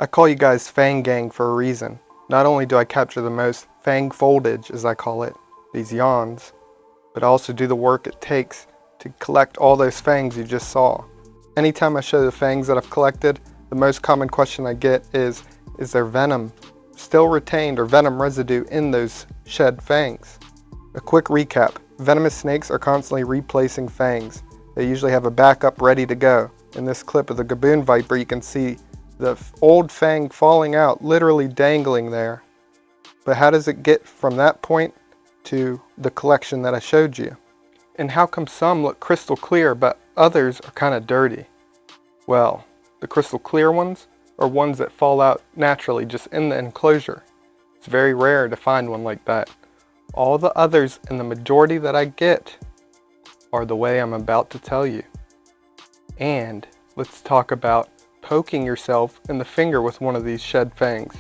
I call you guys FANG gang for a reason. Not only do I capture the most FANG foldage, as I call it, these yawns, but I also do the work it takes to collect all those fangs you just saw. Anytime I show the fangs that I've collected, the most common question I get is there venom still retained or venom residue in those shed fangs? A quick recap, venomous snakes are constantly replacing fangs. They usually have a backup ready to go. In this clip of the gaboon viper, you can see the old fang falling out, literally dangling there. But how does it get from that point to the collection that I showed you? And how come some look crystal clear but others are kind of dirty? Well, the crystal clear ones are ones that fall out naturally just in the enclosure. It's very rare to find one like that. All the others, and the majority that I get, are the way I'm about to tell you. And let's talk about poking yourself in the finger with one of these shed fangs,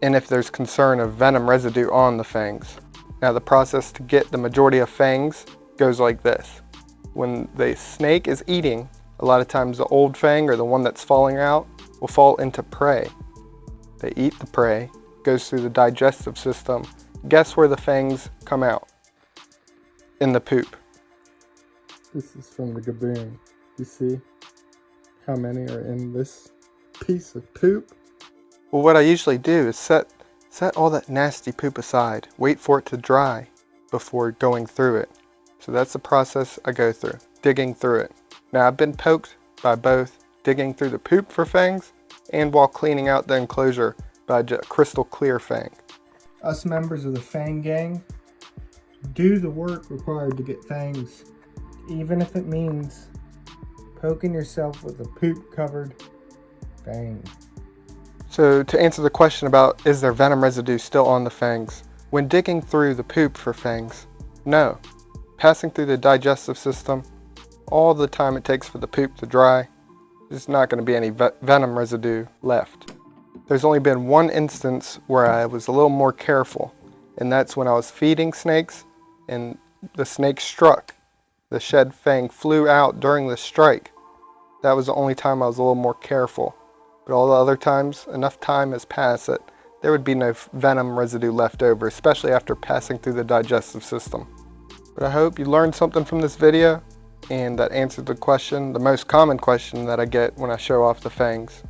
and if there's concern of venom residue on the fangs. Now the process to get the majority of fangs goes like this. When the snake is eating, a lot of times the old fang or the one that's falling out will fall into prey. They eat the prey, goes through the digestive system. Guess where the fangs come out? In the poop. This is from the gaboon. You see how many are in this piece of poop? Well, what I usually do is set all that nasty poop aside, wait for it to dry before going through it. So that's the process I go through, digging through it. Now I've been poked by both digging through the poop for fangs and while cleaning out the enclosure by a crystal clear fang. Us members of the FANG gang do the work required to get fangs, even if it means poking yourself with a poop covered fang. So to answer the question about is there venom residue still on the fangs, when digging through the poop for fangs, no. Passing through the digestive system, all the time it takes for the poop to dry, there's not going to be any venom residue left. There's only been one instance where I was a little more careful, and that's when I was feeding snakes and the snake struck. The shed fang flew out during the strike. That was the only time I was a little more careful. But all the other times, enough time has passed that there would be no venom residue left over, especially after passing through the digestive system. But I hope you learned something from this video and that answered the question, the most common question that I get when I show off the fangs.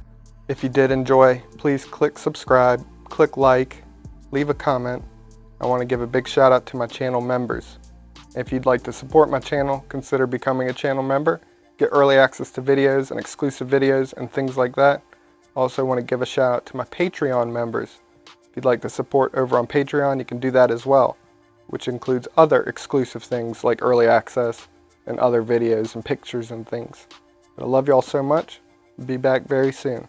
If you did enjoy, please click subscribe, click like, leave a comment. I want to give a big shout out to my channel members. If you'd like to support my channel, consider becoming a channel member. Get early access to videos and exclusive videos and things like that. I also want to give a shout out to my Patreon members. If you'd like to support over on Patreon, you can do that as well, which includes other exclusive things like early access and other videos and pictures and things. But I love y'all so much. Be back very soon.